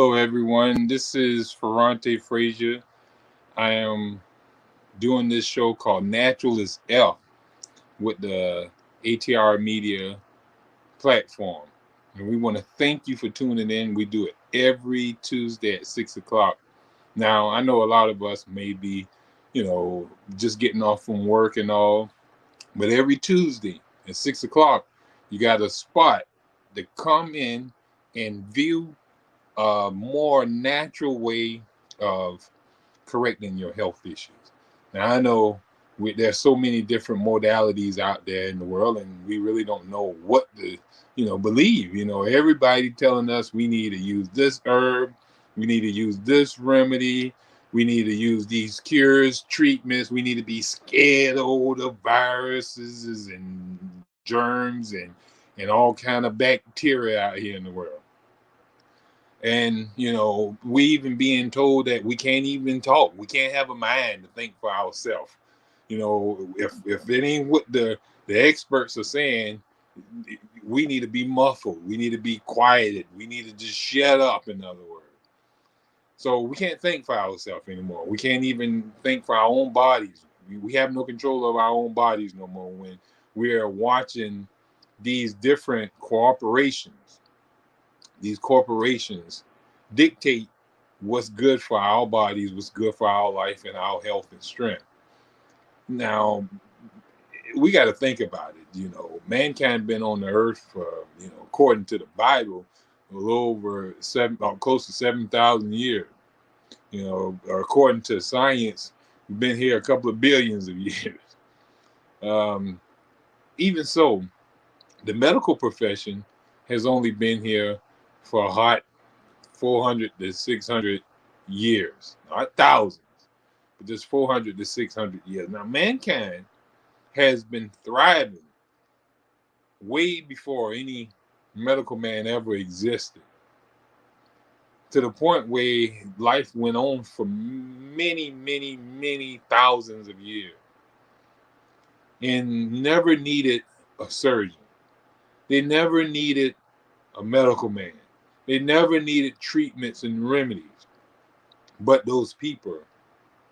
Hello, everyone. This is Ferrante Frazier. I am doing this show called Natural is F with the ATR Media platform. And we want to thank you for tuning in. We do it every Tuesday at 6 o'clock. Now, I know a lot of us may be, just getting off from work and all, but every Tuesday at 6 o'clock, you got a spot to come in and view a more natural way of correcting your health issues. Now I know there's so many different modalities out there in the world, and we really don't know what to, believe. Everybody telling us we need to use this herb, we need to use this remedy, we need to use these cures, treatments. We need to be scared of all the viruses and germs and all kind of bacteria out here in the world. And we even being told that we can't even talk, we can't have a mind to think for ourselves. If it ain't what the experts are saying, we need to be muffled, we need to be quieted, we need to just shut up, in other words. So we can't think for ourselves anymore. We can't even think for our own bodies. We have no control of our own bodies no more when we're watching these different these corporations dictate what's good for our bodies, what's good for our life and our health and strength. Now, we got to think about it. Mankind been on the earth for, according to the Bible, a little over close to 7,000 years. According to science, we've been here a couple of billions of years. Even so, the medical profession has only been here for a hot 400 to 600 years, not thousands, but just 400 to 600 years. Now, mankind has been thriving way before any medical man ever existed, to the point where life went on for many, many, many thousands of years and never needed a surgeon. They never needed a medical man. They never needed treatments and remedies. But those people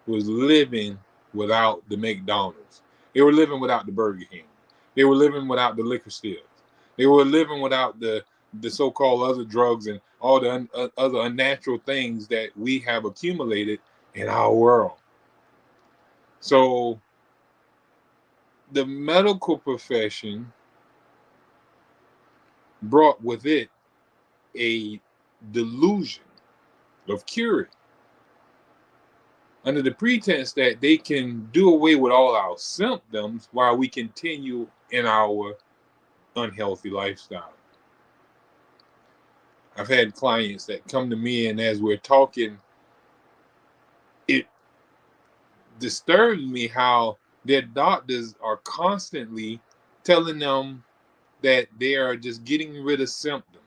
was living without the McDonald's. They were living without the Burger King. They were living without the liquor stores. They were living without the so-called other drugs and all the other unnatural things that we have accumulated in our world. So the medical profession brought with it a delusion of curing, under the pretense that they can do away with all our symptoms while we continue in our unhealthy lifestyle. I've had clients that come to me, and as we're talking, it disturbs me how their doctors are constantly telling them that they are just getting rid of symptoms.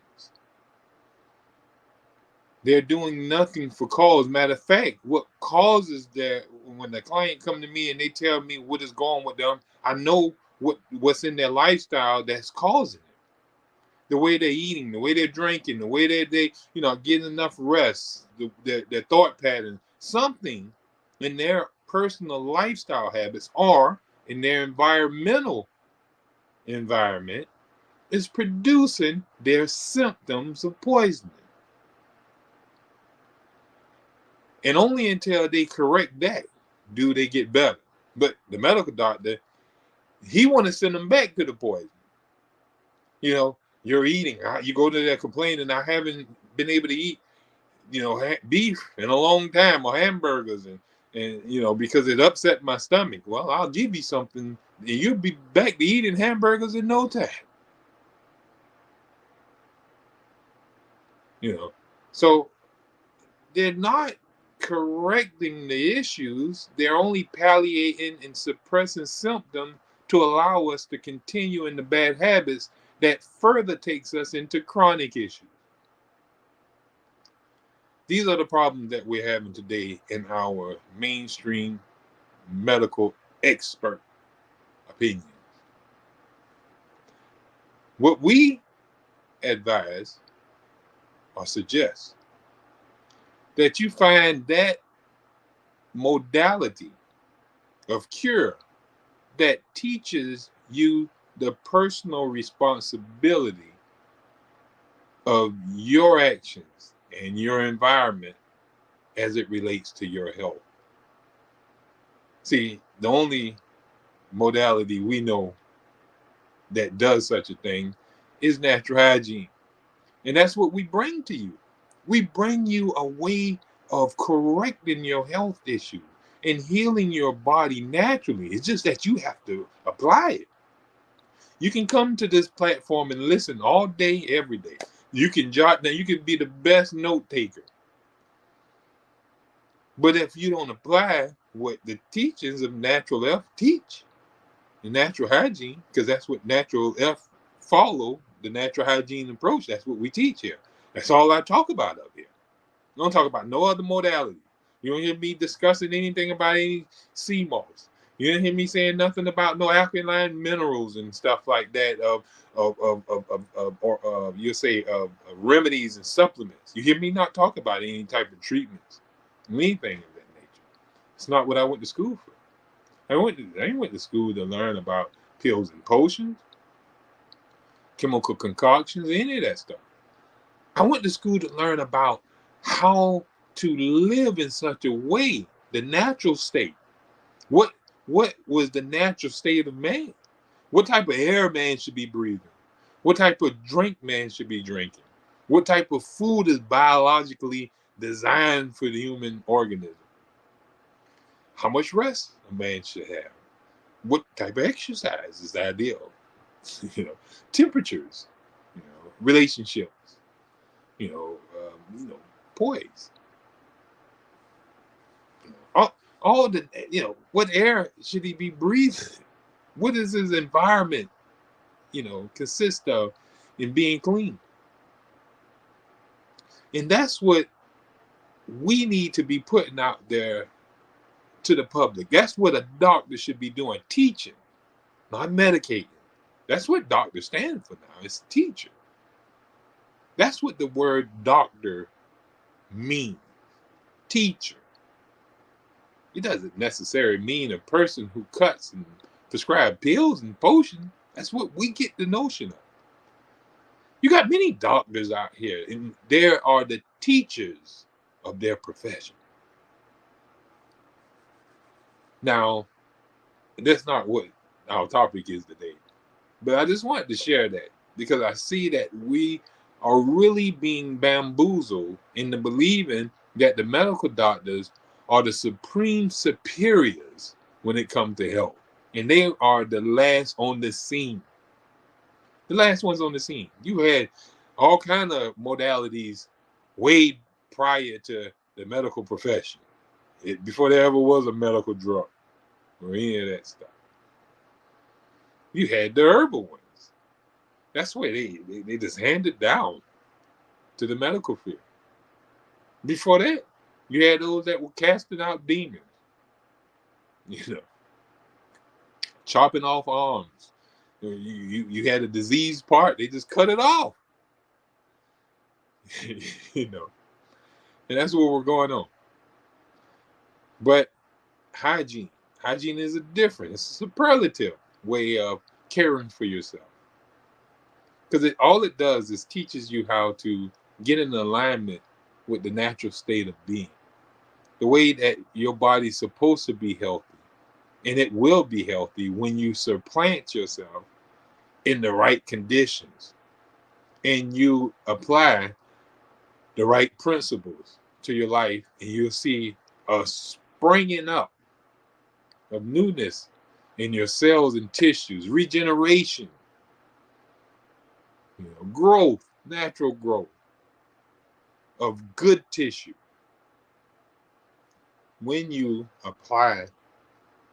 They're doing nothing for cause. Matter of fact, what causes that, when the client come to me and they tell me what is going with them, I know what's in their lifestyle that's causing it. The way they're eating, the way they're drinking, the way they getting enough rest, their thought pattern, something in their personal lifestyle habits or in their environmental environment is producing their symptoms of poisoning. And only until they correct that do they get better. But the medical doctor, he want to send them back to the poison. You're eating. You go to there complaining, I haven't been able to eat, beef in a long time, or hamburgers, and because it upset my stomach. Well, I'll give you something, and you'll be back to eating hamburgers in no time. So they're not correcting the issues. They're only palliating and suppressing symptoms to allow us to continue in the bad habits that further takes us into chronic issues. These are the problems that we're having today in our mainstream medical expert opinions. What we advise or suggest that you find that modality of cure that teaches you the personal responsibility of your actions and your environment as it relates to your health. See, the only modality we know that does such a thing is natural hygiene. And that's what we bring to you. We bring you a way of correcting your health issue and healing your body naturally. It's just that you have to apply it. You can come to this platform and listen all day, every day. You can jot down, you can be the best note taker. But if you don't apply what the teachings of Natural F teach, the natural hygiene, because that's what Natural F follow, the natural hygiene approach, that's what we teach here. That's all I talk about up here. I don't talk about no other modality. You don't hear me discussing anything about any sea moss. You don't hear me saying nothing about no alkaline minerals and stuff like that or you'll say remedies and supplements. You hear me not talk about any type of treatments, anything of that nature. It's not what I went to school for. I ain't went to school to learn about pills and potions, chemical concoctions, any of that stuff. I went to school to learn about how to live in such a way, the natural state. What was the natural state of man? What type of air man should be breathing? What type of drink man should be drinking? What type of food is biologically designed for the human organism? How much rest a man should have? What type of exercise is ideal? Temperatures, relationships, poise. All the, what air should he be breathing? What does his environment, consist of in being clean? And that's what we need to be putting out there to the public. That's what a doctor should be doing, teaching, not medicating. That's what doctor stands for now. It's teacher. That's what the word doctor means. Teacher. It doesn't necessarily mean a person who cuts and prescribes pills and potions. That's what we get the notion of. You got many doctors out here, and there are the teachers of their profession. Now, that's not what our topic is today, but I just wanted to share that because I see that we are really being bamboozled into believing that the medical doctors are the supreme superiors when it comes to health. And they are the last on the scene. The last ones on the scene. You had all kind of modalities way prior to the medical profession. Before there ever was a medical drug or any of that stuff. You had the herbal ones. That's where they just handed down to the medical field. Before that, you had those that were casting out demons. Chopping off arms. You had a diseased part, they just cut it off. And that's what we're going on. But hygiene is it's a superlative way of caring for yourself. Because all it does is teaches you how to get in alignment with the natural state of being. The way that your body's supposed to be healthy. And it will be healthy when you supplant yourself in the right conditions and you apply the right principles to your life, and you'll see a springing up of newness in your cells and tissues, regeneration, growth, natural growth of good tissue when you apply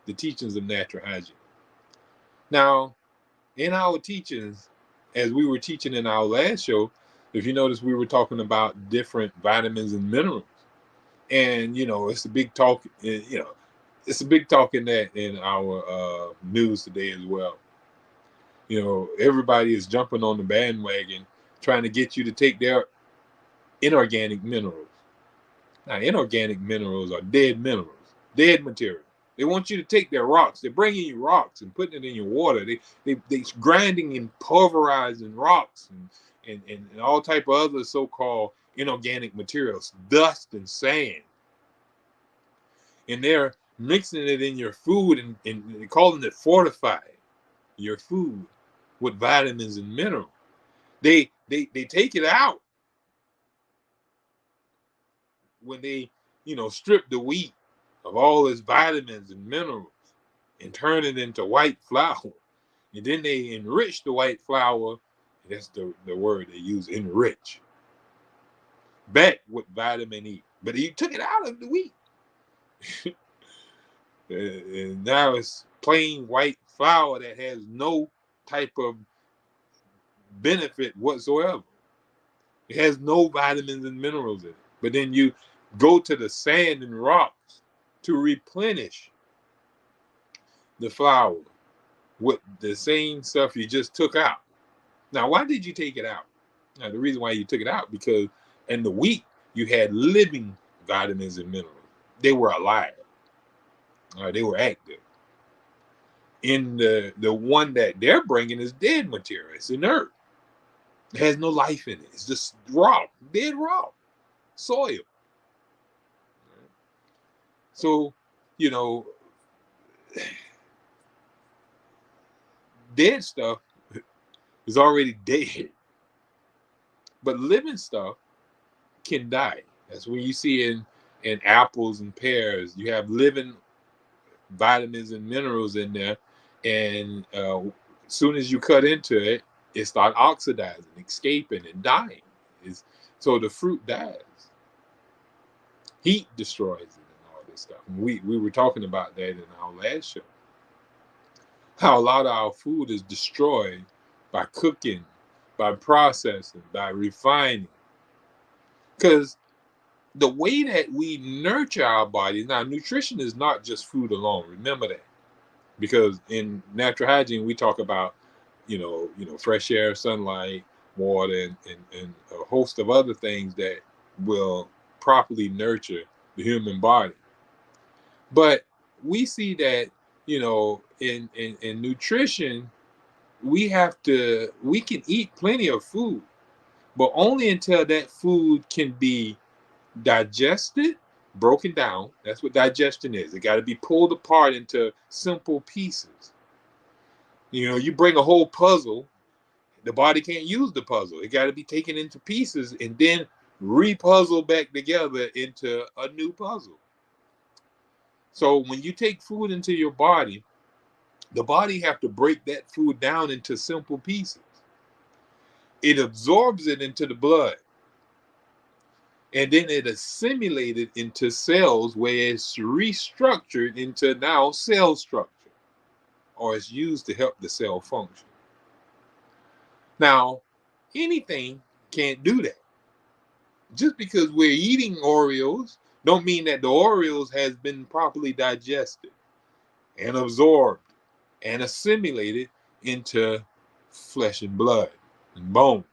the teachings of natural hygiene. Now, in our teachings, as we were teaching in our last show, if you notice, we were talking about different vitamins and minerals. And, it's a big talk, it's a big talk in our news today as well. Everybody is jumping on the bandwagon, trying to get you to take their inorganic minerals. Now, inorganic minerals are dead minerals, dead material. They want you to take their rocks. They're bringing you rocks and putting it in your water. They grinding and pulverizing rocks and all type of other so-called inorganic materials, dust and sand. And they're mixing it in your food and calling it fortified, your food, with vitamins and minerals. They take it out when they, strip the wheat of all its vitamins and minerals and turn it into white flour. And then they enrich the white flour. That's the word they use, enrich. Back with vitamin E. But he took it out of the wheat. And now it's plain white flour that has no type of benefit whatsoever. It has no vitamins and minerals in it. But then you go to the sand and rocks to replenish the flour with the same stuff you just took out. Now, why did you take it out? Now, the reason why you took it out, because in the wheat, you had living vitamins and minerals. They were alive. They were active. In the one that they're bringing is dead material. It's inert. It has no life in it. It's just raw, dead raw soil. So, dead stuff is already dead. But living stuff can die. That's when you see in apples and pears, you have living vitamins and minerals in there. And as soon as you cut into it, it starts oxidizing, escaping, and dying. So the fruit dies. Heat destroys it and all this stuff. And we were talking about that in our last show. How a lot of our food is destroyed by cooking, by processing, by refining. Because the way that we nurture our bodies, now nutrition is not just food alone. Remember that. Because in natural hygiene, we talk about, fresh air, sunlight, water, and a host of other things that will properly nurture the human body. But we see that, in nutrition, we can eat plenty of food, but only until that food can be digested, broken down. That's what digestion is. It got to be pulled apart into simple pieces. You bring a whole puzzle, the body can't use the puzzle. It got to be taken into pieces and then repuzzle back together into a new puzzle. So when you take food into your body, the body have to break that food down into simple pieces. It absorbs it into the blood. And then it assimilated into cells where it's restructured into now cell structure, or it's used to help the cell function. Now, anything can't do that. Just because we're eating Oreos don't mean that the Oreos has been properly digested and absorbed and assimilated into flesh and blood and bone.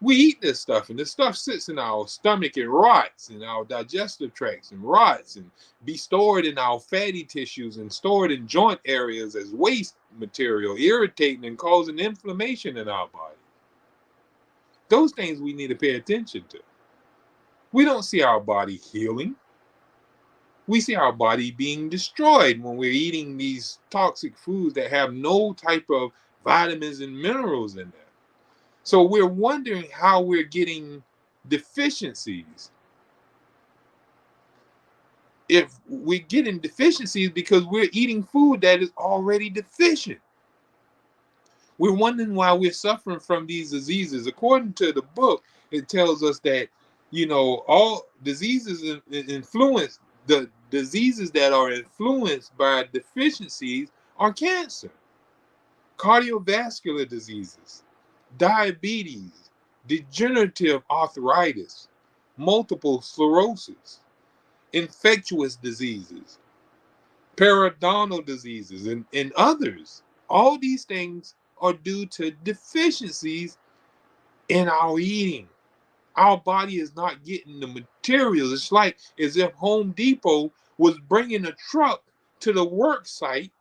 We eat this stuff, and this stuff sits in our stomach and rots in our digestive tracts and rots and be stored in our fatty tissues and stored in joint areas as waste material, irritating and causing inflammation in our body. Those things we need to pay attention to. We don't see our body healing. We see our body being destroyed when we're eating these toxic foods that have no type of vitamins and minerals in them. So we're wondering how we're getting deficiencies. If we're getting deficiencies because we're eating food that is already deficient. We're wondering why we're suffering from these diseases. According to the book, it tells us that, all diseases influence, the diseases that are influenced by deficiencies are cancer, cardiovascular diseases, diabetes, degenerative arthritis, multiple sclerosis, infectious diseases, periodontal diseases, and others. All these things are due to deficiencies in our eating. Our body is not getting the materials. It's like as if Home Depot was bringing a truck to the work site,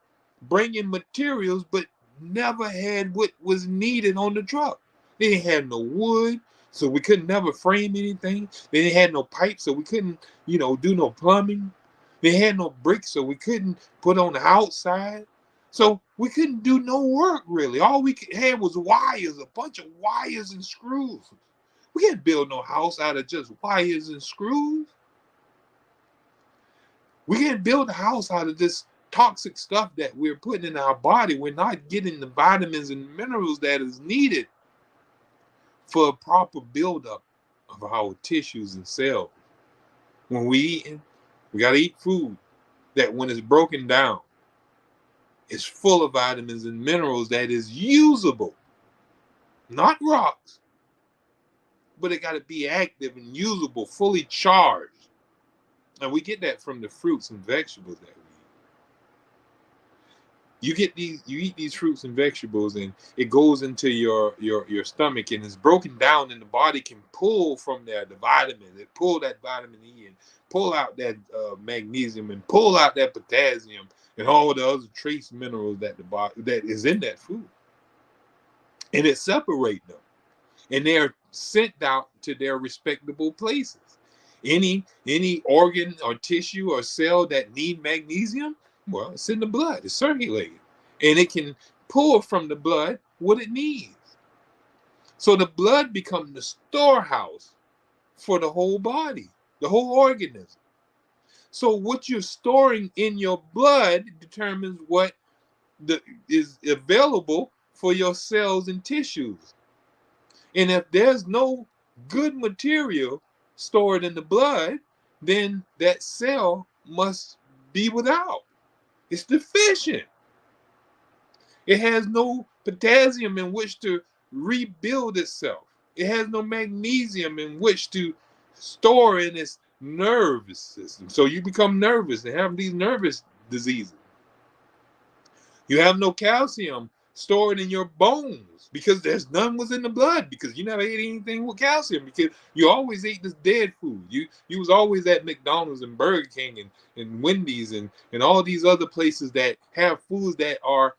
bringing materials, but never had what was needed on the truck. They didn't have no wood, so we couldn't never frame anything. They didn't have no pipes, so we couldn't, do no plumbing. They had no bricks, so we couldn't put on the outside. So we couldn't do no work really. All we had was wires, a bunch of wires and screws. We can't build no house out of just wires and screws. We can't build a house out of this toxic stuff that we're putting in our body. We're not getting the vitamins and minerals that is needed for a proper buildup of our tissues and cells. When we eating, we got to eat food that when it's broken down, it's full of vitamins and minerals that is usable, not rocks, but it got to be active and usable, fully charged. And we get that from the fruits and vegetables that we eat. You eat these fruits and vegetables, and it goes into your stomach, and it's broken down, and the body can pull from there the vitamins. It pull that vitamin E and pull out that magnesium and pull out that potassium and all the other trace minerals that the body that is in that food, and it separates them, and they're sent out to their respectable places. Any organ or tissue or cell that need magnesium, well, it's in the blood. It's circulating, and it can pull from the blood what it needs. So the blood becomes the storehouse for the whole body, the whole organism. So what you're storing in your blood determines what is available for your cells and tissues. And if there's no good material stored in the blood, then that cell must be without. It's deficient. It has no potassium in which to rebuild itself. It has no magnesium in which to store in its nervous system. So you become nervous and have these nervous diseases. You have no calcium stored in your bones because there's none was in the blood, because you never ate anything with calcium, because you always ate this dead food. You was always at McDonald's and Burger King and Wendy's and all these other places that have foods that are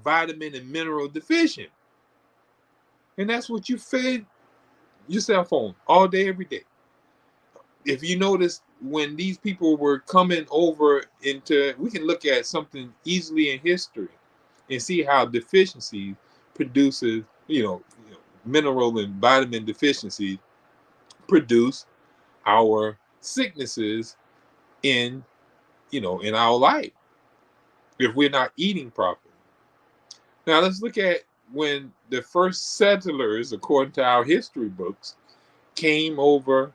vitamin and mineral deficient. And that's what you fed yourself on all day, every day. If you notice, when these people were coming over into, we can look at something easily in history and see how deficiency produces, mineral and vitamin deficiency produce our sicknesses in our life if we're not eating properly. Now let's look at when the first settlers, according to our history books, came over,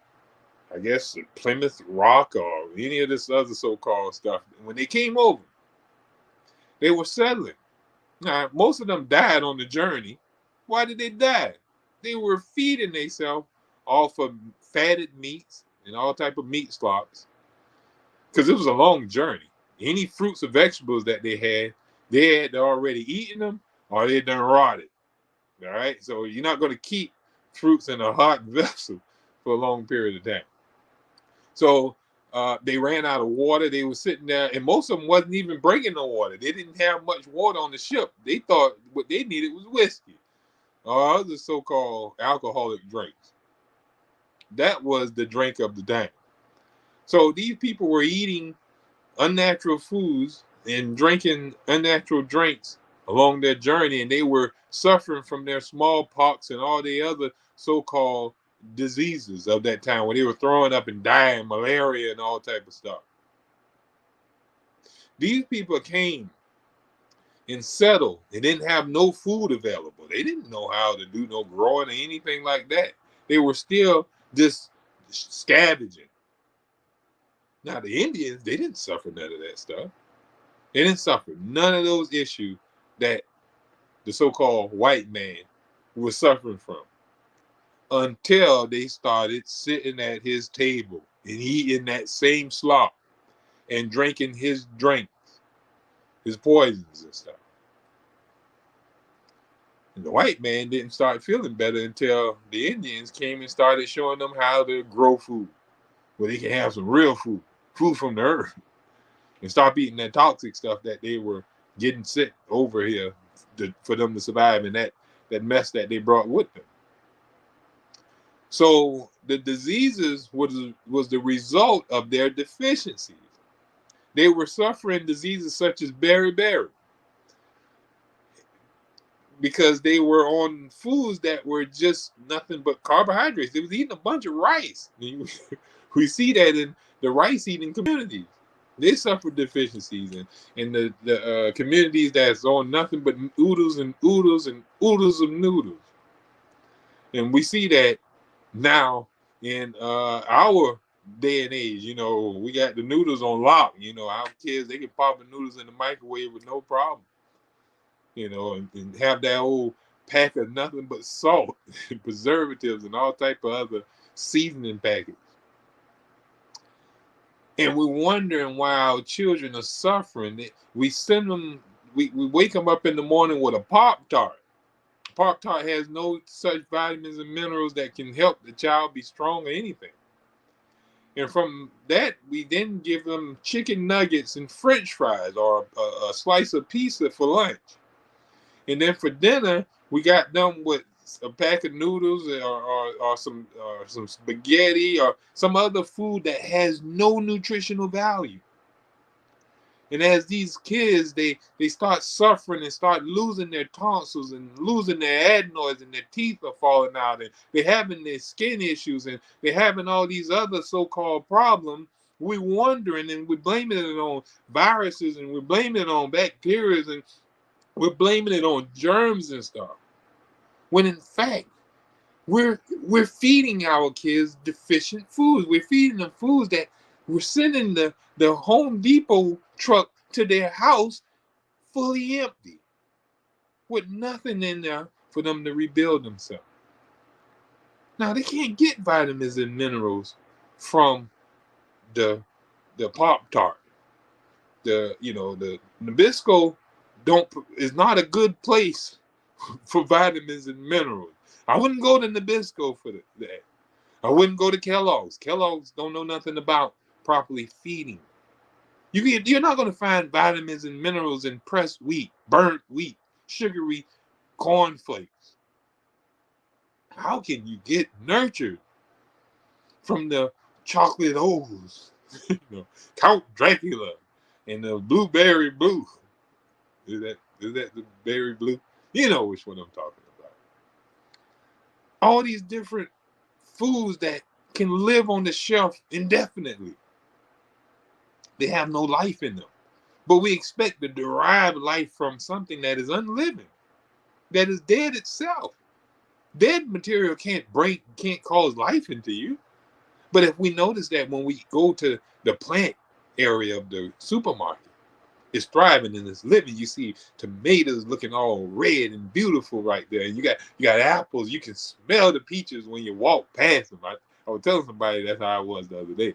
I guess Plymouth Rock or any of this other so-called stuff. When they came over, they were settling. Now, most of them died on the journey. Why did they die? They were feeding themselves off of fatted meats and all type of meat slops, because it was a long journey. Any fruits or vegetables that they had already eaten them or they done rotted. All right, so you're not going to keep fruits in a hot vessel for a long period of time. So they ran out of water. They were sitting there, and most of them wasn't even bringing no water. They didn't have much water on the ship. They thought what they needed was whiskey or other so-called alcoholic drinks. That was the drink of the day. So these people were eating unnatural foods and drinking unnatural drinks along their journey, and they were suffering from their smallpox and all the other so-called diseases of that time, when they were throwing up and dying, malaria and all type of stuff. These people came and settled. They didn't have no food available. They didn't know how to do no growing or anything like that. They were still just scavenging. Now the Indians, they didn't suffer none of that stuff. They didn't suffer none of those issues that the so-called white man was suffering from, until they started sitting at his table and eating that same slop and drinking his drinks, his poisons and stuff. And the white man didn't start feeling better until the Indians came and started showing them how to grow food, where they can have some real food, food from the earth, and stop eating that toxic stuff that they were getting sick over here for them to survive, and that mess that they brought with them. So the diseases was the result of their deficiencies. They were suffering diseases such as beriberi because they were on foods that were just nothing but carbohydrates. They was eating a bunch of rice. We see that in the rice eating communities. They suffered deficiencies, and the communities that's on nothing but oodles and oodles and oodles of noodles. And we see that now in our day and age. We got the noodles on lock. Our kids, they can pop the noodles in the microwave with no problem. And have that old pack of nothing but salt and preservatives and all type of other seasoning packets. And we're wondering why our children are suffering. We send them, we wake them up in the morning with a Pop-Tart. Pop-Tart has no such vitamins and minerals that can help the child be strong or anything. And from that, we then give them chicken nuggets and French fries or a slice of pizza for lunch. And then for dinner, we got them with a pack of noodles or some spaghetti or some other food that has no nutritional value. And as these kids, they start suffering and start losing their tonsils and losing their adenoids, and their teeth are falling out, and they're having their skin issues, and they're having all these other so-called problems. We're wondering, and we're blaming it on viruses, and we're blaming it on bacteria, and we're blaming it on germs and stuff. When in fact, we're feeding our kids deficient foods. We're feeding them foods that we're sending the Home Depot truck to their house fully empty, with nothing in there for them to rebuild themselves. Now they can't get vitamins and minerals from the Pop-Tart. The Nabisco is not a good place for vitamins and minerals. I wouldn't go to Nabisco for that. I wouldn't go to Kellogg's. Kellogg's don't know nothing about properly feeding. You're not going to find vitamins and minerals in pressed wheat, burnt wheat, sugary cornflakes. How can you get nurtured from the chocolate O's, Count Dracula, and the blueberry blue? Is that the berry blue? You know which one I'm talking about. All these different foods that can live on the shelf indefinitely. They have no life in them. But we expect to derive life from something that is unliving, that is dead itself. Dead material can't cause life into you. But if we notice that when we go to the plant area of the supermarket, it's thriving and it's living. You see tomatoes looking all red and beautiful right there. And you got apples. You can smell the peaches when you walk past them. I was telling somebody that's how I was the other day.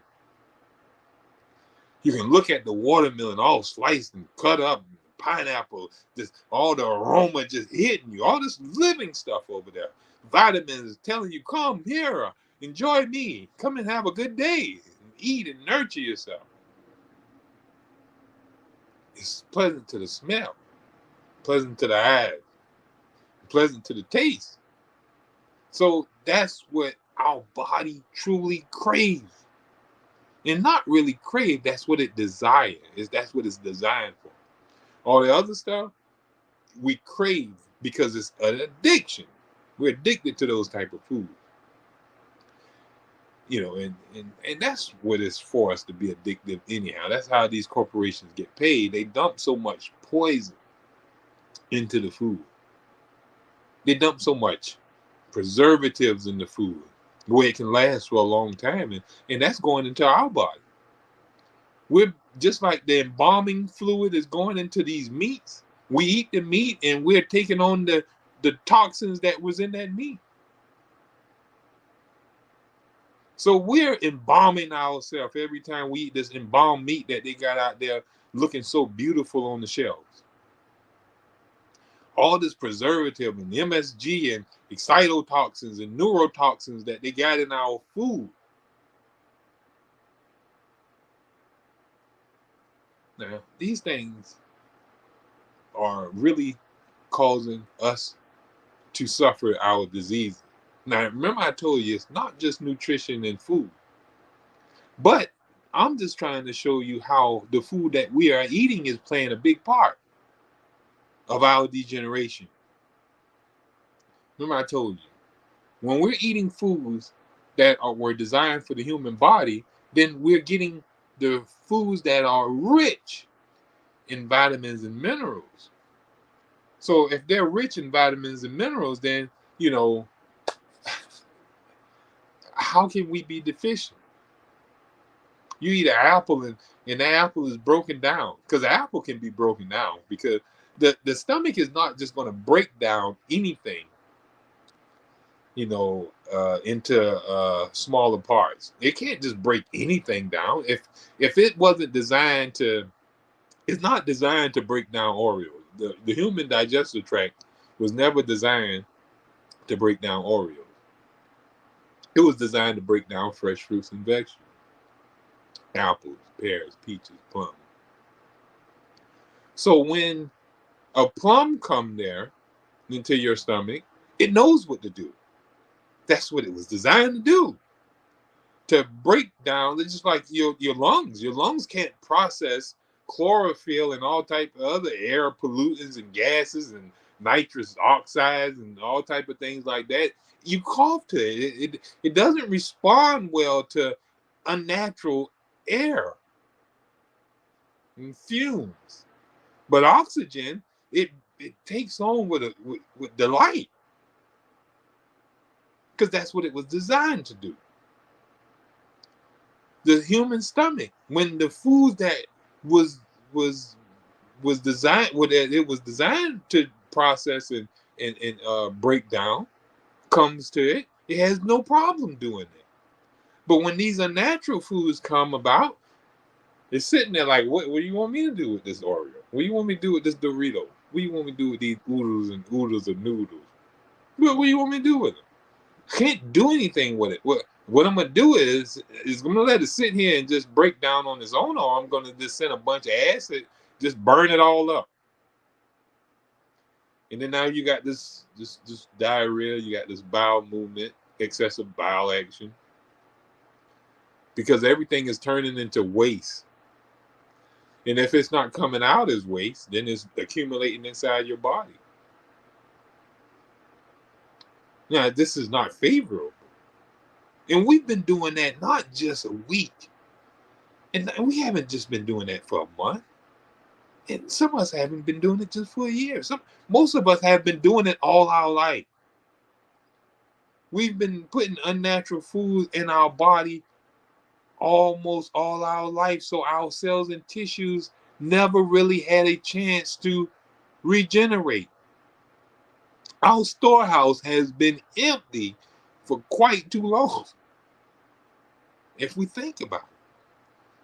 You can look at the watermelon all sliced and cut up, and the pineapple, just all the aroma just hitting you. All this living stuff over there. Vitamins telling you, come here, enjoy me, come and have a good day, and eat and nurture yourself. It's pleasant to the smell, pleasant to the eyes, pleasant to the taste. So that's what our body truly craves. And not really crave, that's what it desires. That's what it's designed for. All the other stuff, we crave because it's an addiction. We're addicted to those type of foods. And that's what it's for us to be addictive anyhow. That's how these corporations get paid. They dump so much poison into the food. They dump so much preservatives in the food where it can last for a long time. And that's going into our body. We're just like the embalming fluid is going into these meats. We eat the meat and we're taking on the toxins that was in that meat. So we're embalming ourselves every time we eat this embalmed meat that they got out there looking so beautiful on the shelves. all this preservative and MSG and excitotoxins and neurotoxins that they got in our food. Now, these things are really causing us to suffer our disease. Now, remember I told you it's not just nutrition and food, but I'm just trying to show you how the food that we are eating is playing a big part of our degeneration. Remember I told you, when we're eating foods that were designed for the human body, then we're getting the foods that are rich in vitamins and minerals. So if they're rich in vitamins and minerals, then, how can we be deficient? You eat an apple and the apple is broken down, because the apple can be broken down, because the stomach is not just going to break down anything, into smaller parts. It can't just break anything down. If it wasn't designed to, it's not designed to break down Oreos. The human digestive tract was never designed to break down Oreos. It was designed to break down fresh fruits and vegetables. Apples, pears, peaches, plums. So when a plum come there into your stomach, it knows what to do. That's what it was designed to do. To break down, it's just like your lungs. Your lungs can't process chlorophyll and all type of other air pollutants and gases and nitrous oxides and all type of things like that. You cough to it. It doesn't respond well to unnatural air and fumes. But oxygen, it takes on with delight, because that's what it was designed to do. The human stomach, when the food that was designed, what it was designed to process and break down, comes to it, it has no problem doing it. But when these unnatural foods come about, it's sitting there like, what do you want me to do with this Oreo? What do you want me to do with this Dorito? What do you want me to do with these oodles and oodles of noodles? What do you want me to do with them? I can't do anything with it. What I'm gonna do is I'm gonna let it sit here and just break down on its own, or I'm gonna just send a bunch of acid, just burn it all up. And then now you got this diarrhea, you got this bowel movement, excessive bowel action, because everything is turning into waste. And if it's not coming out as waste, then it's accumulating inside your body. Now, this is not favorable. And we've been doing that not just a week. And we haven't just been doing that for a month. And some of us haven't been doing it just for a year. Most of us have been doing it all our life. We've been putting unnatural food in our body almost all our life, so our cells and tissues never really had a chance to regenerate. Our storehouse has been empty for quite too long, if we think about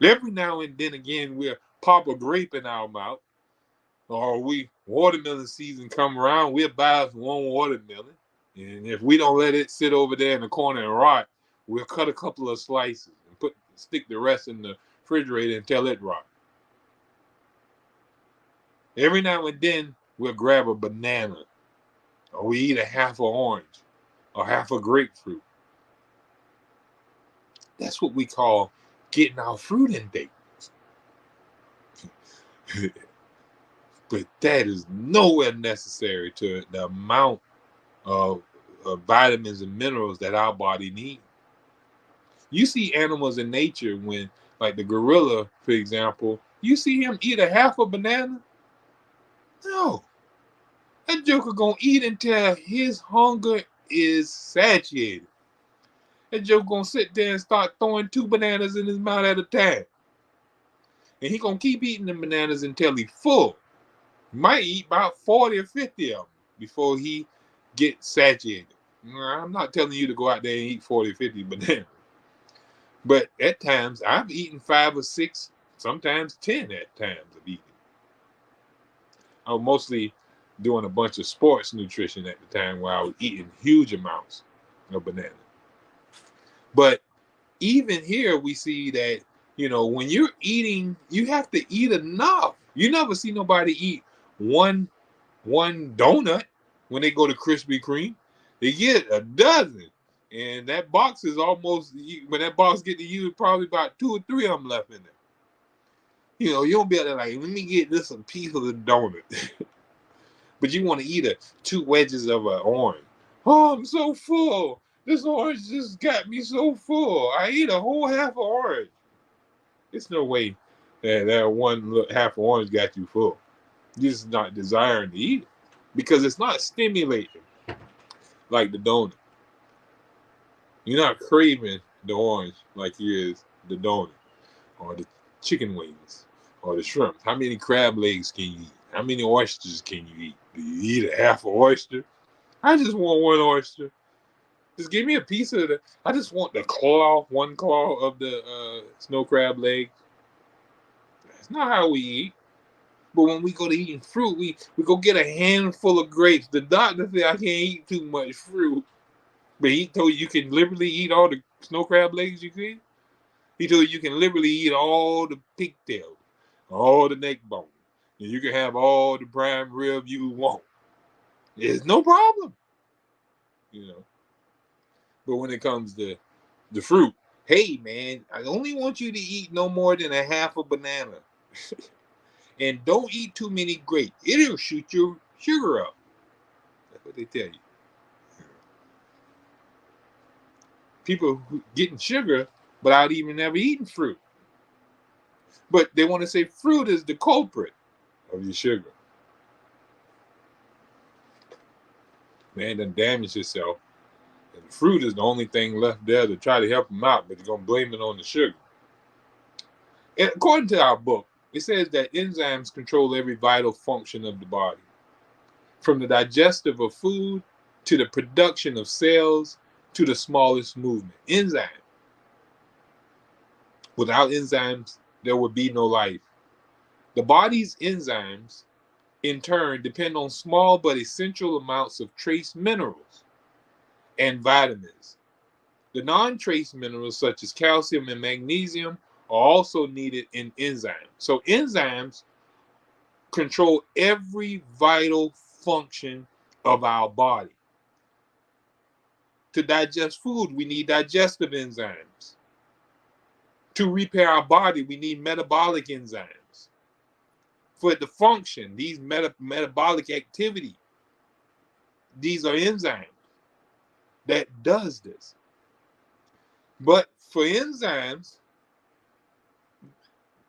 it. Every now and then again, we'll pop a grape in our mouth, or watermelon season come around, we'll buy us one watermelon, and if we don't let it sit over there in the corner and rot, we'll cut a couple of slices and stick the rest in the refrigerator until it rots. Every now and then, we'll grab a banana, or we eat a half an orange, or half a grapefruit. That's what we call getting our fruit intake. But that is nowhere necessary to the amount of vitamins and minerals that our body needs. You see animals in nature, when, like the gorilla, for example, you see him eat a half a banana? No. That joker gonna eat until his hunger is satiated. That joker gonna sit there and start throwing 2 bananas in his mouth at a time. And he gonna keep eating the bananas until he's full. He might eat about 40 or 50 of them before he gets satiated. I'm not telling you to go out there and eat 40 or 50 bananas. But at times, I've eaten 5 or 6, sometimes 10 at times of eating. I mostly doing a bunch of sports nutrition at the time where I was eating huge amounts of banana. But even here, we see that, when you're eating, you have to eat enough. You never see nobody eat one donut when they go to Krispy Kreme. They get a dozen. And that box is almost, when that box get to you, probably about 2 or 3 of them left in there. You don't be able to like, let me get this a piece of the donut. But you want to eat 2 wedges of an orange. Oh, I'm so full. This orange just got me so full. I eat a whole half of orange. There's no way that one half of orange got you full. You're just not desiring to eat it because it's not stimulating like the donut. You're not craving the orange like you is the donut or the chicken wings or the shrimp. How many crab legs can you eat? How many oysters can you eat? Do you eat a half an oyster? I just want one oyster. Just give me a piece of I just want the one claw of the snow crab leg. That's not how we eat. But when we go to eating fruit, we go get a handful of grapes. The doctor said I can't eat too much fruit. But he told you can literally eat all the snow crab legs you can. He told you can literally eat all the pigtails, all the neck bone. And you can have all the prime rib you want. There's no problem. But when it comes to the fruit, hey man, I only want you to eat no more than a half a banana. And don't eat too many grapes. It'll shoot your sugar up. That's what they tell you. People getting sugar without even ever eating fruit. But they want to say fruit is the culprit of your sugar. Man, done damage yourself. And fruit is the only thing left there to try to help them out, but you're going to blame it on the sugar. And according to our book, it says that enzymes control every vital function of the body, from the digestive of food to the production of cells to the smallest movement. Enzymes. Without enzymes, there would be no life. The body's enzymes, in turn, depend on small but essential amounts of trace minerals and vitamins. The non-trace minerals, such as calcium and magnesium, are also needed in enzymes. So enzymes control every vital function of our body. To digest food, we need digestive enzymes. To repair our body, we need metabolic enzymes. For it to function, these metabolic activity, these are enzymes that does this. But for enzymes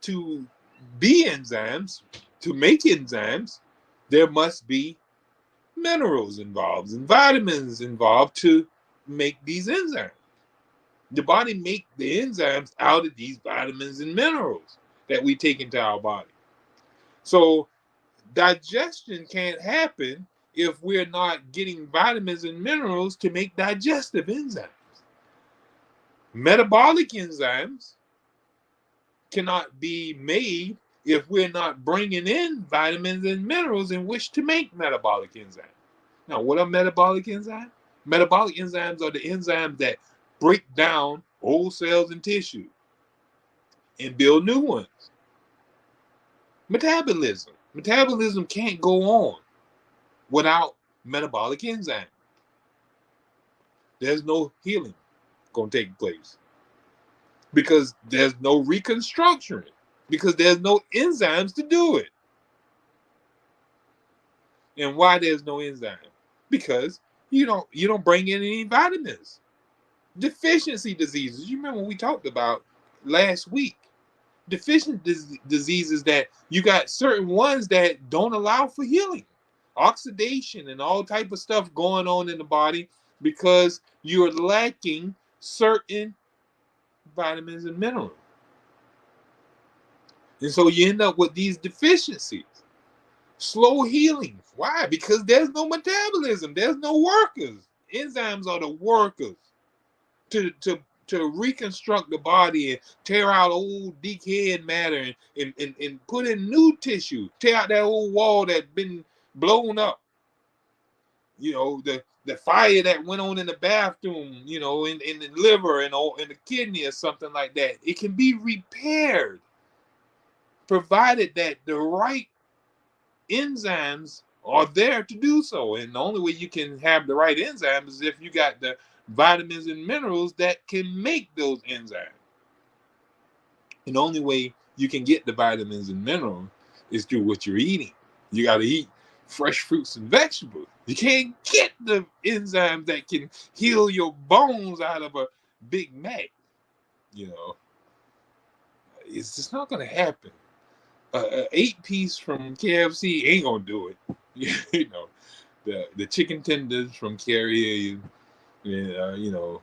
to be enzymes, to make enzymes, there must be minerals involved and vitamins involved to make these enzymes. The body makes the enzymes out of these vitamins and minerals that we take into our body. So digestion can't happen if we're not getting vitamins and minerals to make digestive enzymes. Metabolic enzymes cannot be made if we're not bringing in vitamins and minerals in which to make metabolic enzymes. Now, what are metabolic enzymes? Metabolic enzymes are the enzymes that break down old cells and tissue and build new ones. Metabolism can't go on without metabolic enzymes. There's no healing going to take place because there's no reconstruction, because there's no enzymes to do it. And why there's no enzyme? Because you don't bring in any vitamins. Deficiency diseases. You remember we talked about last week. Deficient diseases that you got certain ones that don't allow for healing, oxidation and all type of stuff going on in the body because you're lacking certain vitamins and minerals. And so you end up with these deficiencies. Slow healing. Why? Because there's no metabolism. There's no workers. Enzymes are the workers to reconstruct the body and tear out old decaying matter and put in new tissue. Tear out that old wall that's been blown up. The fire that went on in the bathroom, in the liver and in the kidney or something like that. It can be repaired, provided that the right enzymes are there to do so. And the only way you can have the right enzymes is if you got the vitamins and minerals that can make those enzymes. And the only way you can get the vitamins and minerals is through what you're eating. You got to eat fresh fruits and vegetables. You can't get the enzymes that can heal your bones out of a Big Mac. It's just not going to happen. 8-piece from KFC ain't going to do it. The chicken tenders from Carrier, the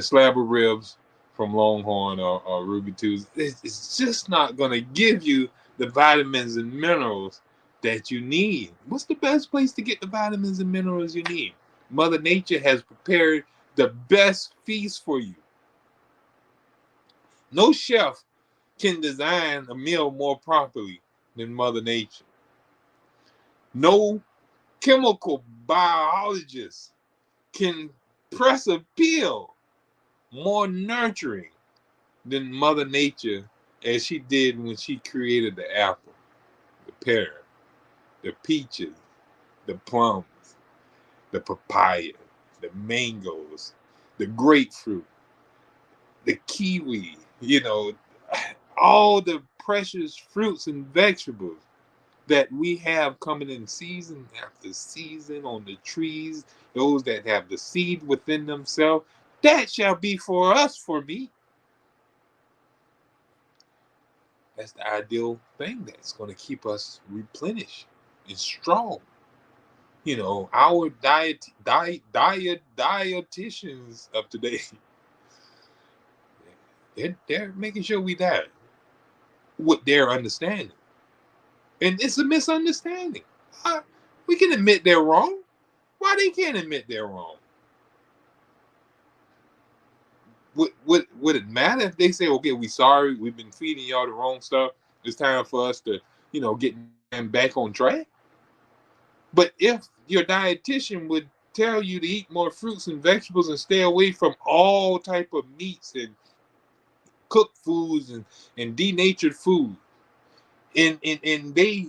slab of ribs from Longhorn or Ruby Tuesday, it's just not going to give you the vitamins and minerals that you need. What's the best place to get the vitamins and minerals you need? Mother Nature has prepared the best feast for you. No chef can design a meal more properly than Mother Nature. No chemical biologist can press a peel more nurturing than Mother Nature, as she did when she created the apple, the pear, the peaches, the plums, the papaya, the mangoes, the grapefruit, the kiwi, all the precious fruits and vegetables that we have coming in season after season on the trees, those that have the seed within themselves, that shall be for us, for me. That's the ideal thing that's going to keep us replenished and strong. Our dietitians of today, they're making sure we die with their understanding. And it's a misunderstanding. We can admit they're wrong. Why they can't admit they're wrong? Would it matter if they say, okay, we sorry, we've been feeding y'all the wrong stuff. It's time for us to, get them back on track? But if your dietitian would tell you to eat more fruits and vegetables and stay away from all type of meats and cooked foods and denatured food, and they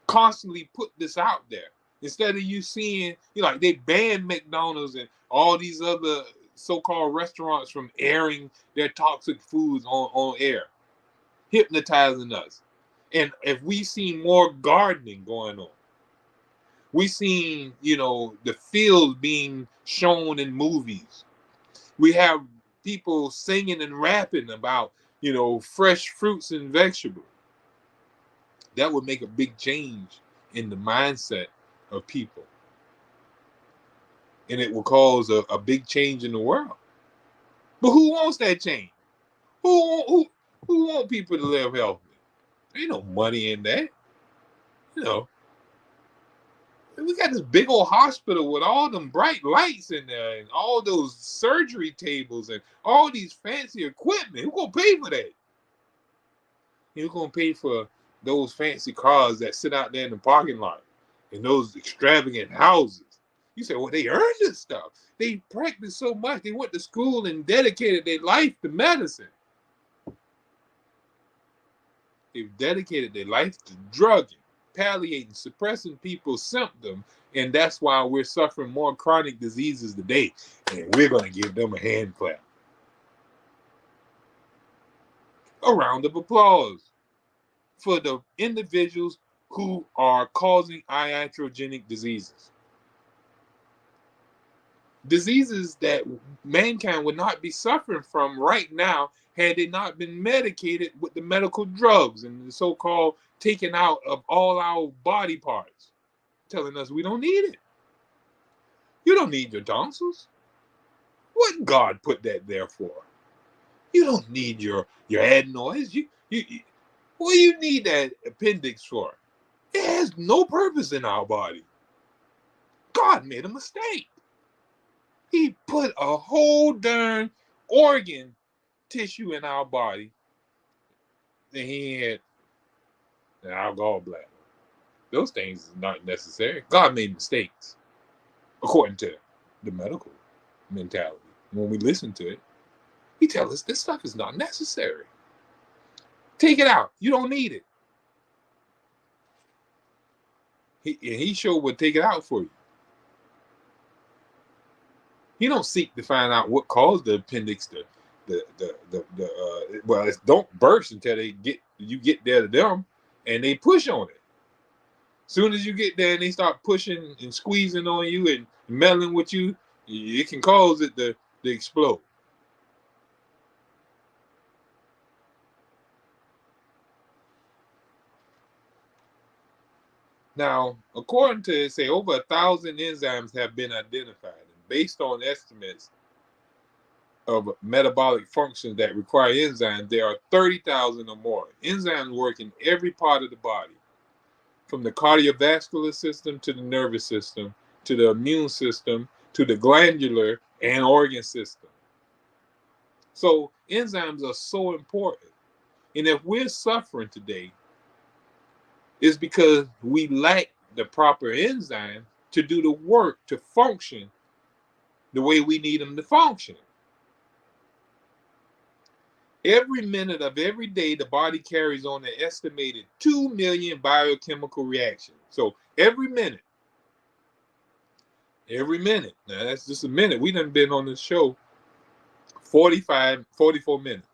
constantly put this out there, instead of you seeing, like they banned McDonald's and all these other so-called restaurants from airing their toxic foods on air, hypnotizing us. And if we see more gardening going on, we seen, the fields being shown in movies. We have people singing and rapping about, fresh fruits and vegetables. That would make a big change in the mindset of people. And it will cause a big change in the world. But who wants that change? Who want people to live healthy? There ain't no money in that. We got this big old hospital with all them bright lights in there and all those surgery tables and all these fancy equipment. Who gonna pay for that? Who's gonna pay for those fancy cars that sit out there in the parking lot and those extravagant houses? You say, well, they earned this stuff. They practiced so much. They went to school and dedicated their life to medicine. They've dedicated their life to drugging, palliating, suppressing people's symptoms, and that's why we're suffering more chronic diseases today. And we're going to give them a hand clap. A round of applause for the individuals who are causing iatrogenic diseases. Diseases that mankind would not be suffering from right now had they not been medicated with the medical drugs and the so-called taking out of all our body parts, telling us we don't need it. You don't need your tonsils. What God put that there for? You don't need your adenoids. What do you need that appendix for? It has no purpose in our body. God made a mistake. He put a whole darn organ tissue in our body. Then he had our gallbladder, Those things are not necessary. God made mistakes, according to the medical mentality. When we listen to it, he tells us this stuff is not necessary. Take it out. You don't need it. He sure would take it out for you. He don't seek to find out what caused the appendix to well, it's don't burst until you get there to them and they push on it. Soon as you get there and they start pushing and squeezing on you and meddling with you, it can cause it to explode. Now, according to say, over 1,000 enzymes have been identified, and based on estimates of metabolic functions that require enzymes, there are 30,000 or more. Enzymes work in every part of the body, from the cardiovascular system to the nervous system, to the immune system, to the glandular and organ system. So enzymes are so important. And if we're suffering today, it's because we lack the proper enzyme to do the work to function the way we need them to function. Every minute of every day, the body carries on an estimated 2 million biochemical reactions. So every minute, now that's just a minute. We done been on this show 44 minutes.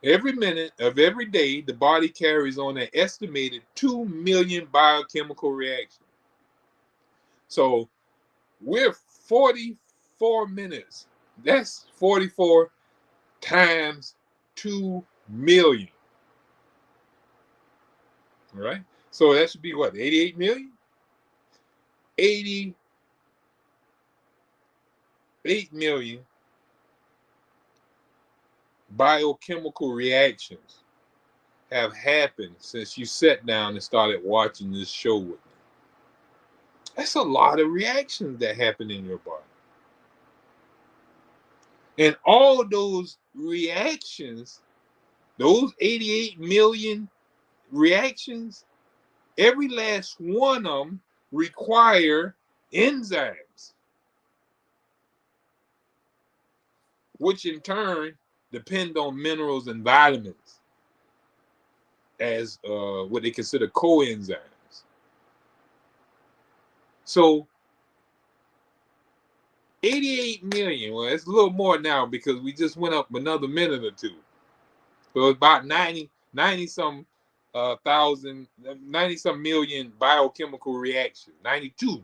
Every minute of every day, the body carries on an estimated 2 million biochemical reactions. So we're 44 minutes. That's 44 times 2 million. All right? So that should be what, 88 million? 88 million biochemical reactions have happened since you sat down and started watching this show with me. That's a lot of reactions that happen in your body. And all those reactions, those 88 million reactions, every last one of them require enzymes, which in turn depend on minerals and vitamins as what they consider coenzymes. So 88 million, well, it's a little more now because we just went up another minute or two. So it's about 90 some thousand, 90 some million biochemical reactions, 92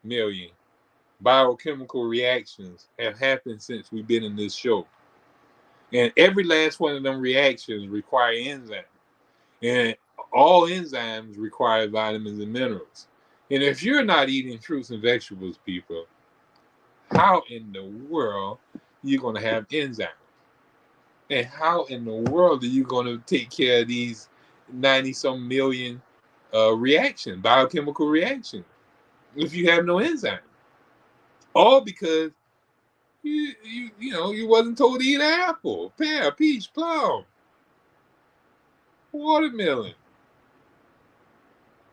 million biochemical reactions have happened since we've been in this show. And every last one of them reactions require enzymes. And all enzymes require vitamins and minerals. And if you're not eating fruits and vegetables, people, how in the world are you going to have enzymes? And how in the world are you going to take care of these 90 some million reactions, biochemical reactions, if you have no enzyme? All because you wasn't told to eat an apple, pear, peach, plum, watermelon,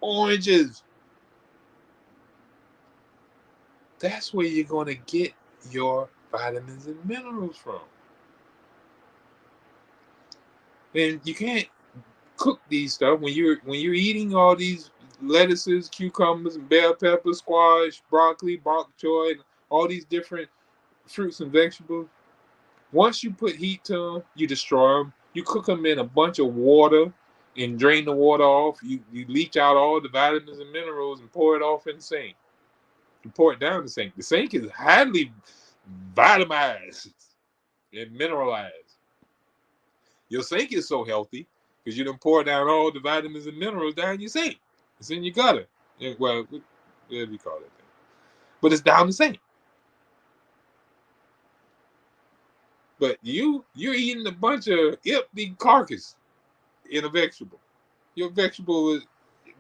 oranges. That's where you're going to get your vitamins and minerals from. And you can't cook these stuff when you're eating all these lettuces, cucumbers, and bell peppers, squash, broccoli, bok choy, and all these different fruits and vegetables. Once you put heat to them, you destroy them. You cook them in a bunch of water and drain the water off. You leach out all the vitamins and minerals and pour it off in the sink. You pour it down the sink. The sink is highly vitamized and mineralized. Your sink is so healthy because you done pour down all the vitamins and minerals down your sink. It's in your gutter. Well, whatever you call it. But it's down the sink. But you're eating a bunch of empty carcass in a vegetable. Your vegetable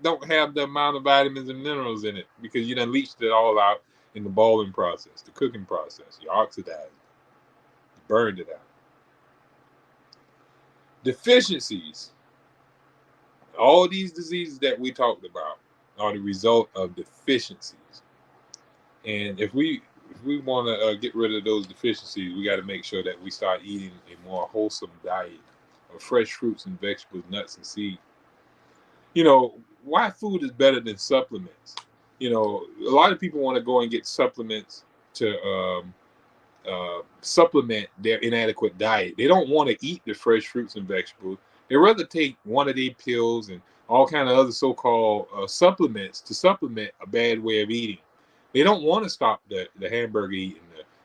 don't have the amount of vitamins and minerals in it because you done leached it all out in the boiling process, the cooking process. You oxidized it. You burned it out. Deficiencies All these diseases that we talked about are the result of deficiencies. And if we want to get rid of those deficiencies, we got to make sure that we start eating a more wholesome diet of fresh fruits and vegetables, nuts and seeds. Why food is better than supplements. A lot of people want to go and get supplements to supplement their inadequate diet. They don't want to eat the fresh fruits and vegetables. They rather take one of their pills and all kind of other so-called supplements to supplement a bad way of eating. They don't want to stop the hamburger eating,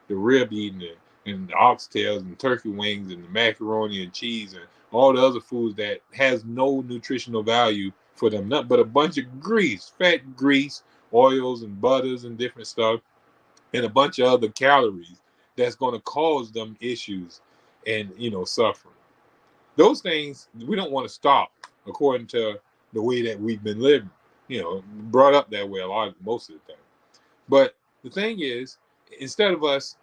the rib eating, and the oxtails and turkey wings and the macaroni and cheese and all the other foods that has no nutritional value for them. Nothing but a bunch of grease, fat grease, oils and butters and different stuff, and a bunch of other calories that's going to cause them issues and suffering. Those things we don't want to stop according to the way that we've been living. Brought up that way most of the time. But the thing is, instead of us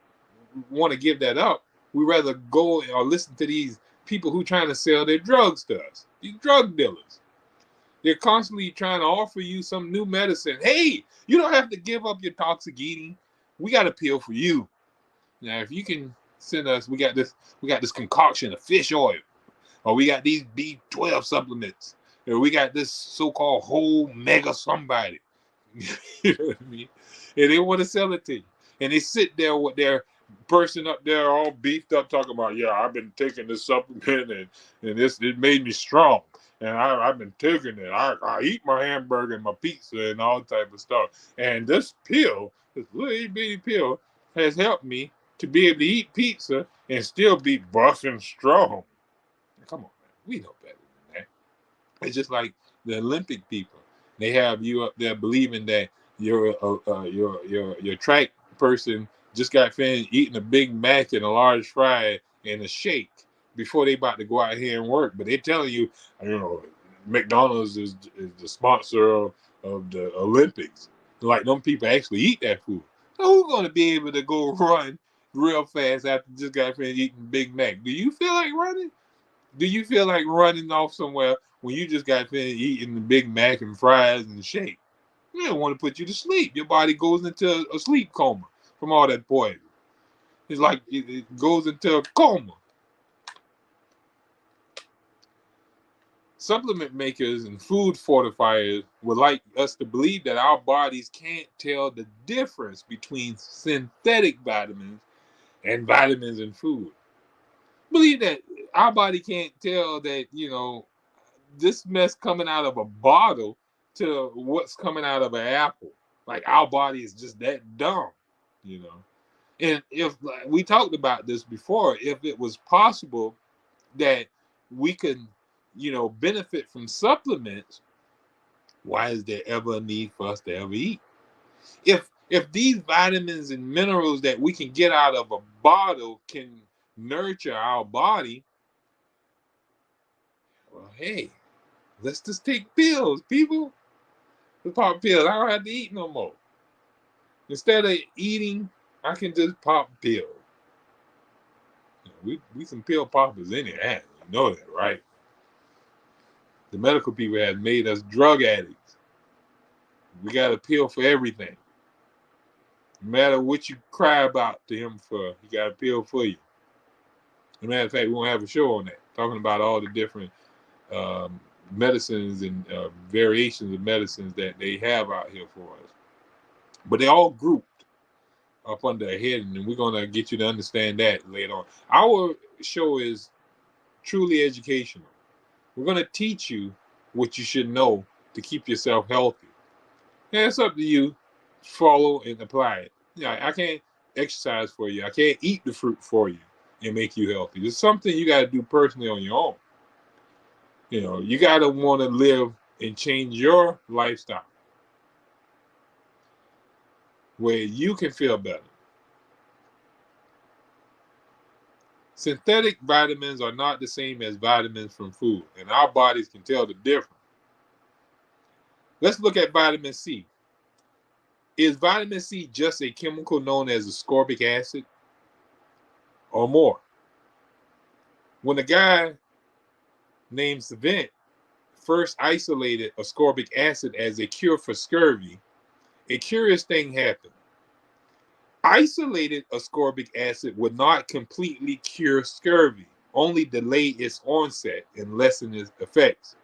want to give that up, we rather go or listen to these people who trying to sell their drugs to us. These drug dealers. They're constantly trying to offer you some new medicine. Hey, you don't have to give up your toxic eating. We got a pill for you. Now, if you can send us, we got this concoction of fish oil, or we got these B12 supplements, or we got this so-called whole mega somebody. You know what I mean? And they want to sell it to you. And they sit there with their person up there all beefed up talking about, yeah, I've been taking this supplement and it made me strong. And I've been taking it. I eat my hamburger and my pizza and all type of stuff. And this pill, this little itty bitty pill, has helped me to be able to eat pizza and still be buff and strong. Come on, man. We know better than that. It's just like the Olympic people. They have you up there believing that your track person just got finished eating a Big Mac and a large fry and a shake before they about to go out here and work. But they're telling you, McDonald's is the sponsor of the Olympics. Like them people actually eat that food. So who's going to be able to go run real fast after just got finished eating Big Mac? Do you feel like running? Do you feel like running off somewhere when you just got finished eating the Big Mac and fries and shake? You don't want to put you to sleep. Your body goes into a sleep coma from all that poison. It's like it goes into a coma. Supplement makers and food fortifiers would like us to believe that our bodies can't tell the difference between synthetic vitamins and vitamins in food. Believe that our body can't tell that, this mess coming out of a bottle to what's coming out of an apple. Like our body is just that dumb, And if we talked about this before, if it was possible that we could, benefit from supplements, why is there ever a need for us to ever eat? If these vitamins and minerals that we can get out of a bottle can nurture our body, well, hey, let's just take pills, people. Let's pop pills. I don't have to eat no more. Instead of eating, I can just pop pills. We some pill poppers anyhow. You know that, right? The medical people have made us drug addicts. We got a pill for everything. No matter what you cry about to him for, he got a pill for you. As a matter of fact, we won't have a show on that, talking about all the different medicines and variations of medicines that they have out here for us. But they're all grouped up under a head, and we're going to get you to understand that later on. Our show is truly educational. We're going to teach you what you should know to keep yourself healthy. And it's up to you. Follow and apply it. I can't exercise for you. I can't eat the fruit for you and make you healthy. It's something you got to do personally on your own. You got to want to live and change your lifestyle where you can feel better. Synthetic vitamins are not the same as vitamins from food, and our bodies can tell the difference. Let's look at vitamin C. Is vitamin C just a chemical known as ascorbic acid or more? When a guy named Savant first isolated ascorbic acid as a cure for scurvy, a curious thing happened. Isolated ascorbic acid would not completely cure scurvy, only delay its onset and lessen its effects.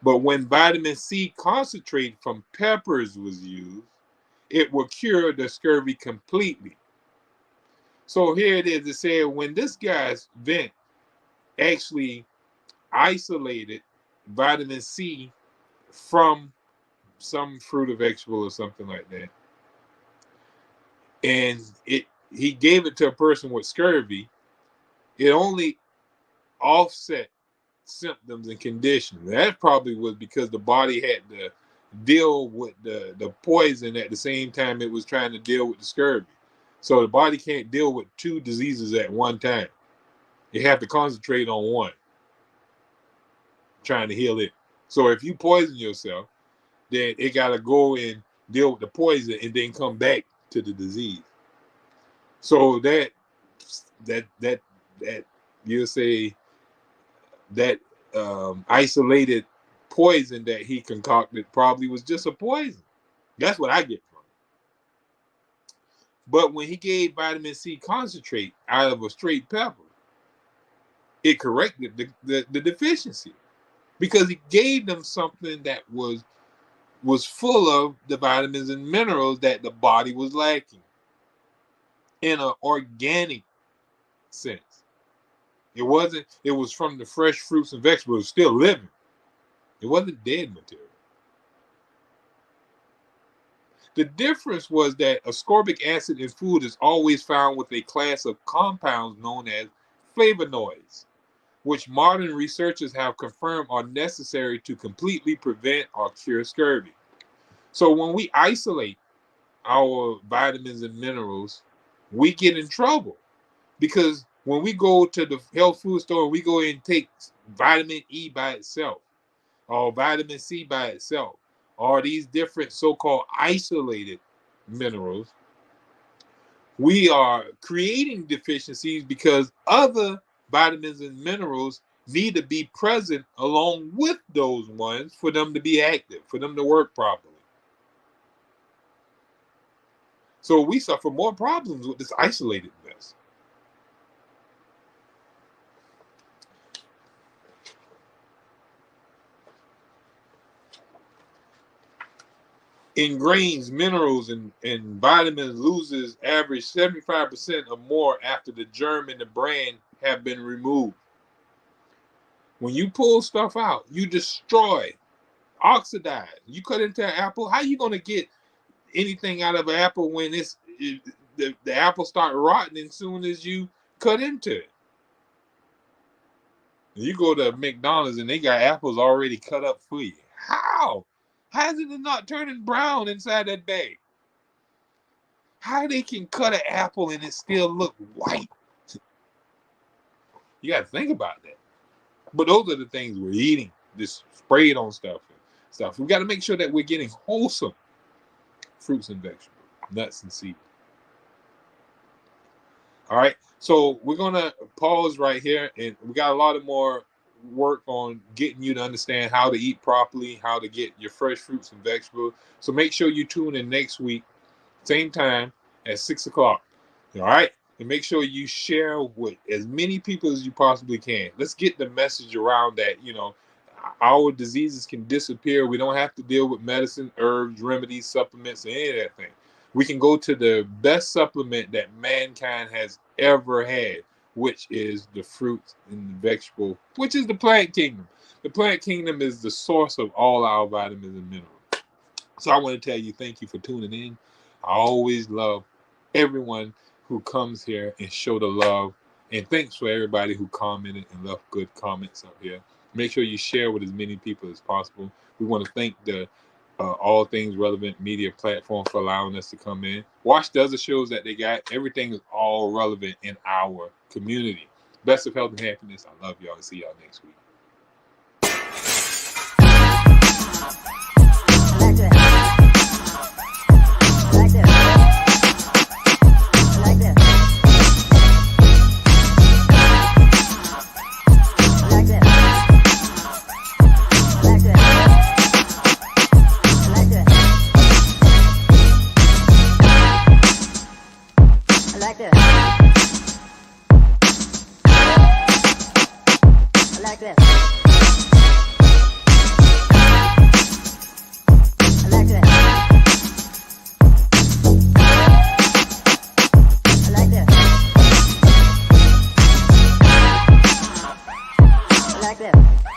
But when vitamin C concentrate from peppers was used, it will cure the scurvy completely. So here it is. It said when this guy's vent actually isolated vitamin C from some fruit or vegetable or something like that, and he gave it to a person with scurvy, it only offset symptoms and conditions. That probably was because the body had to deal with the poison at the same time it was trying to deal with the scurvy. So the body can't deal with two diseases at one time. You have to concentrate on one, trying to heal it. So if you poison yourself, then it got to go and deal with the poison and then come back to the disease. So that you'll say that isolated poison that he concocted probably was just a poison. That's what I get from it. But when he gave vitamin C concentrate out of a straight pepper, it corrected the deficiency, because he gave them something that was full of the vitamins and minerals that the body was lacking in an organic sense. It was from the fresh fruits and vegetables. It was still living. It wasn't dead material. The difference was that ascorbic acid in food is always found with a class of compounds known as flavonoids, which modern researchers have confirmed are necessary to completely prevent or cure scurvy. So when we isolate our vitamins and minerals, we get in trouble, because when we go to the health food store and we go and take vitamin E by itself, or vitamin C by itself, or these different so-called isolated minerals, we are creating deficiencies because other vitamins and minerals need to be present along with those ones for them to be active, for them to work properly. So we suffer more problems with this isolated mess. In grains, minerals, and vitamins loses average 75% or more after the germ and the bran have been removed. When you pull stuff out, you destroy, oxidize. You cut into an apple, how are you going to get anything out of an apple when the apple start rotting as soon as you cut into it? You go to McDonald's and they got apples already cut up for you. How? How is it not turning brown inside that bag? How they can cut an apple and it still look white? You got to think about that. But those are the things we're eating, this sprayed on stuff. We got to make sure that we're getting wholesome fruits and vegetables, nuts and seeds. All right, so we're going to pause right here, and we got a lot of more work on getting you to understand how to eat properly, how to get your fresh fruits and vegetables. So make sure you tune in next week, same time at 6 o'clock. All right, and make sure you share with as many people as you possibly can. Let's get the message around that, our diseases can disappear. We don't have to deal with medicine, herbs, remedies, supplements, and any of that thing. We can go to the best supplement that mankind has ever had, which is the fruits and the vegetable, which is the plant kingdom. The plant kingdom is the source of all our vitamins and minerals. So I want to tell you, thank you for tuning in. I always love everyone who comes here and show the love. And thanks for everybody who commented and left good comments up here. Make sure you share with as many people as possible. We want to thank the All Things Relevant media platform for allowing us to come in. Watch the other shows that they got. Everything is all relevant in our community. Best of health and happiness. I love y'all and see y'all next week. Like that. like this. I like this. I like this. I like this.